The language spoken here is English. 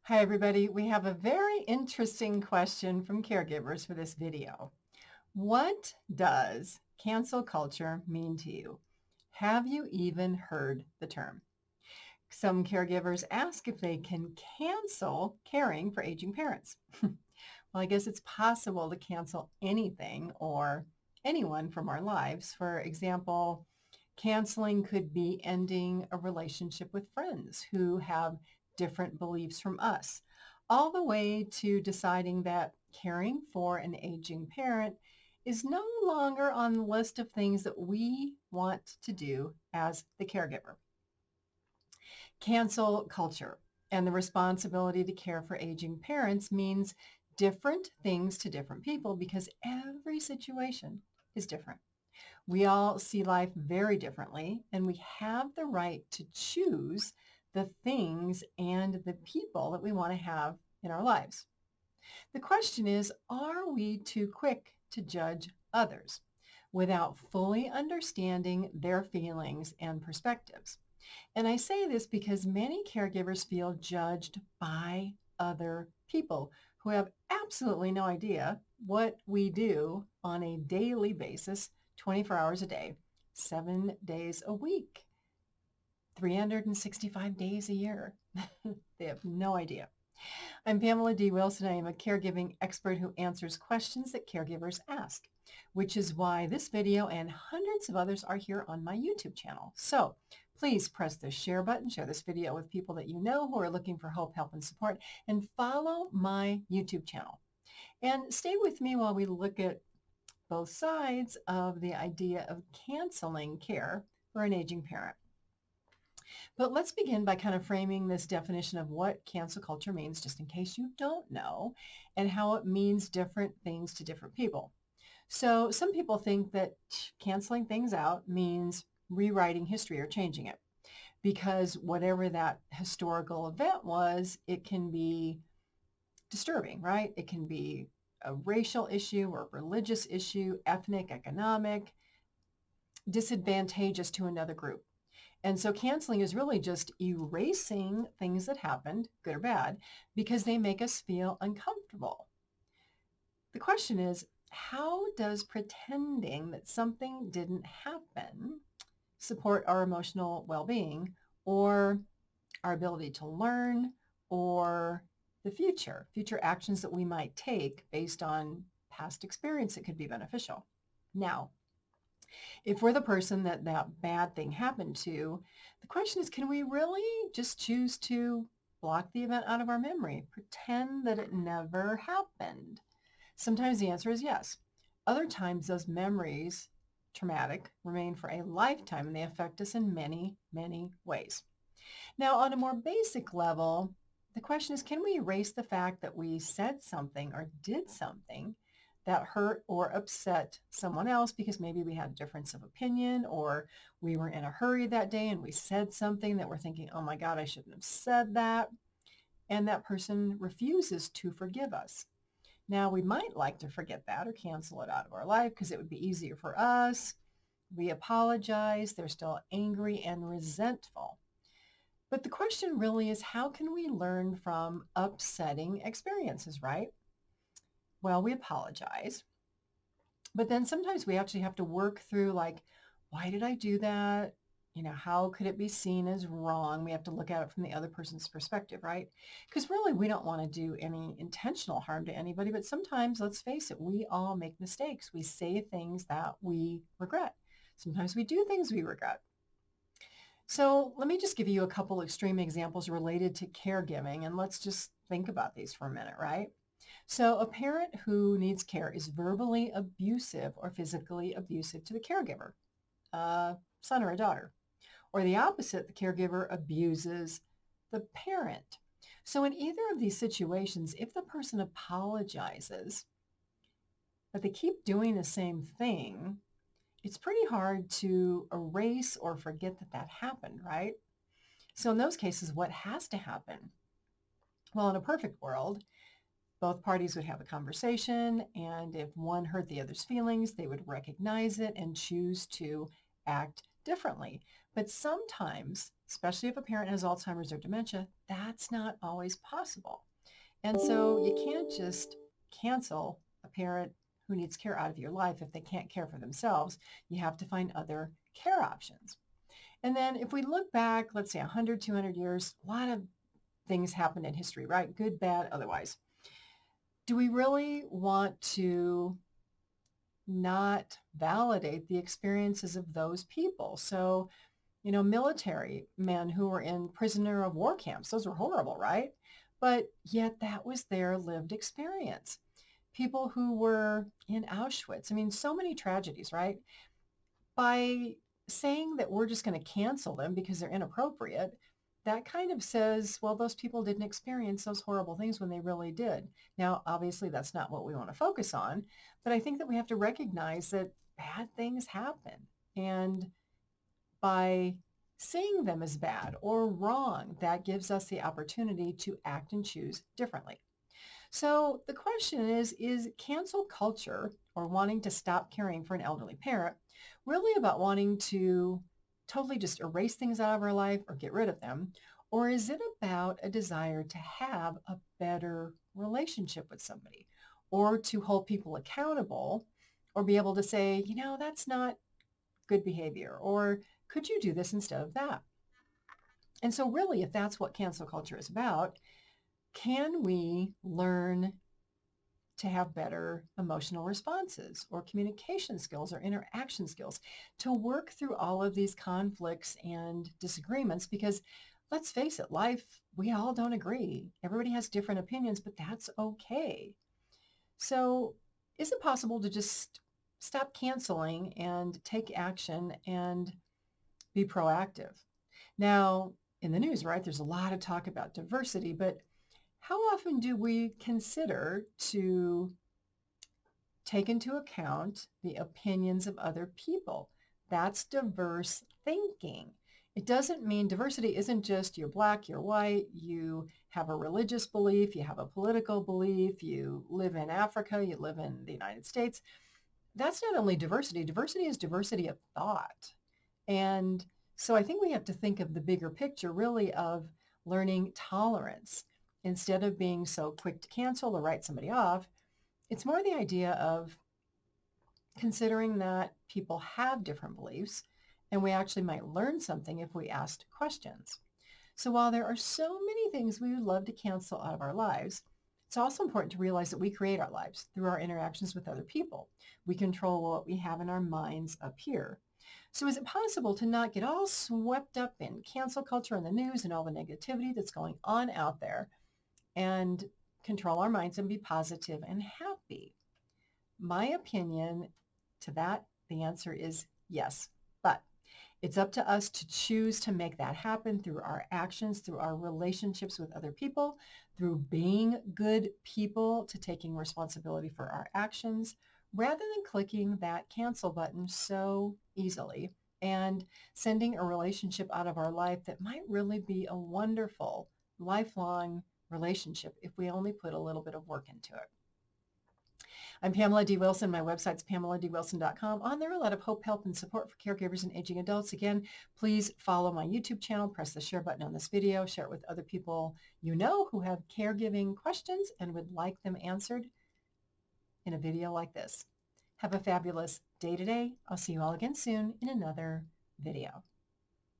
Hi, everybody. We have a very interesting question from caregivers for this video. What does cancel culture mean to you? Have you even heard the term? Some caregivers ask if they can cancel caring for aging parents. Well, I guess it's possible to cancel anything or anyone from our lives. For example, canceling could be ending a relationship with friends who have different beliefs from us, all the way to deciding that caring for an aging parent is no longer on the list of things that we want to do as the caregiver. Cancel culture and the responsibility to care for aging parents means different things to different people because every situation is different. We all see life very differently, and we have the right to choose the things and the people that we want to have in our lives. The question is, are we too quick to judge others without fully understanding their feelings and perspectives? And I say this because many caregivers feel judged by other people who have absolutely no idea what we do on a daily basis, 24 hours a day, 7 days a week, 365 days a year. They have no idea. I'm Pamela D Wilson. I am a caregiving expert who answers questions that caregivers ask, which is why this video and hundreds of others are here on my YouTube channel. So please press the share button, share this video with people that you know who are looking for hope, help, and support, and follow my YouTube channel. And stay with me while we look at both sides of the idea of canceling care for an aging parent. But let's begin by kind of framing this definition of what cancel culture means, just in case you don't know, and how it means different things to different people. So some people think that canceling things out means rewriting history or changing it, because whatever that historical event was, it can be disturbing, right? It can be a racial issue or a religious issue, ethnic, economic, disadvantageous to another group. And so canceling is really just erasing things that happened, good or bad, because they make us feel uncomfortable. The question is, how does pretending that something didn't happen support our emotional well-being or our ability to learn or the future actions that we might take based on past experience that could be beneficial? Now, if we're the person that that bad thing happened to, the question is, can we really just choose to block the event out of our memory, pretend that it never happened? Sometimes the answer is yes. Other times those memories, traumatic, remain for a lifetime and they affect us in many, many ways. Now, on a more basic level, the question is, can we erase the fact that we said something or did something that hurt or upset someone else because maybe we had a difference of opinion or we were in a hurry that day and we said something that we're thinking, oh my God, I shouldn't have said that. And that person refuses to forgive us. Now, we might like to forget that or cancel it out of our life because it would be easier for us. We apologize. They're still angry and resentful. But the question really is, how can we learn from upsetting experiences, right? Well, we apologize. But then sometimes we actually have to work through, like, why did I do that? How could it be seen as wrong? We have to look at it from the other person's perspective, right? Because really, we don't want to do any intentional harm to anybody. But sometimes, let's face it, we all make mistakes. We say things that we regret. Sometimes we do things we regret. So let me just give you a couple extreme examples related to caregiving, and let's just think about these for a minute, right? So a parent who needs care is verbally abusive or physically abusive to the caregiver, a son or a daughter. Or the opposite, the caregiver abuses the parent. So in either of these situations, if the person apologizes, but they keep doing the same thing, it's pretty hard to erase or forget that that happened, right? So in those cases, what has to happen? Well, in a perfect world, both parties would have a conversation, and if one hurt the other's feelings, they would recognize it and choose to act differently. But sometimes, especially if a parent has Alzheimer's or dementia, that's not always possible. And so you can't just cancel a parent who needs care out of your life if they can't care for themselves. You have to find other care options. And then if we look back, let's say 100, 200 years, a lot of things happened in history, right? Good, bad, otherwise. Do we really want to not validate the experiences of those people? So, military men who were in prisoner of war camps, those were horrible, right? But yet that was their lived experience. People who were in Auschwitz. I mean, so many tragedies, right? By saying that we're just going to cancel them because they're inappropriate, that kind of says, well, those people didn't experience those horrible things when they really did. Now, obviously, that's not what we want to focus on, but I think that we have to recognize that bad things happen. And by seeing them as bad or wrong, that gives us the opportunity to act and choose differently. So the question is cancel culture or wanting to stop caring for an elderly parent really about wanting to totally just erase things out of our life or get rid of them? Or is it about a desire to have a better relationship with somebody or to hold people accountable or be able to say, that's not good behavior, or could you do this instead of that? And so really, if that's what cancel culture is about, can we learn to have better emotional responses or communication skills or interaction skills to work through all of these conflicts and disagreements? Because let's face it, life, we all don't agree. Everybody has different opinions, but that's okay. So is it possible to just stop canceling and take action and be proactive? Now, in the news, right, there's a lot of talk about diversity, but how often do we consider to take into account the opinions of other people? That's diverse thinking. It doesn't mean diversity isn't just you're black, you're white, you have a religious belief, you have a political belief, you live in Africa, you live in the United States. That's not only diversity. Diversity is diversity of thought. And so I think we have to think of the bigger picture really of learning tolerance. Instead of being so quick to cancel or write somebody off, it's more the idea of considering that people have different beliefs and we actually might learn something if we asked questions. So while there are so many things we would love to cancel out of our lives, it's also important to realize that we create our lives through our interactions with other people. We control what we have in our minds up here. So is it possible to not get all swept up in cancel culture and the news and all the negativity that's going on out there and control our minds and be positive and happy? My opinion to that, the answer is yes. But it's up to us to choose to make that happen through our actions, through our relationships with other people, through being good people, to taking responsibility for our actions, rather than clicking that cancel button so easily and sending a relationship out of our life that might really be a wonderful, lifelong relationship if we only put a little bit of work into it. I'm Pamela D Wilson. My website's PamelaDWilson.com. On there, a lot of hope, help, and support for caregivers and aging adults. Again, please follow my YouTube channel, press the share button on this video, share it with other people you know who have caregiving questions and would like them answered in a video like this. Have a fabulous day today. I'll see you all again soon in another video.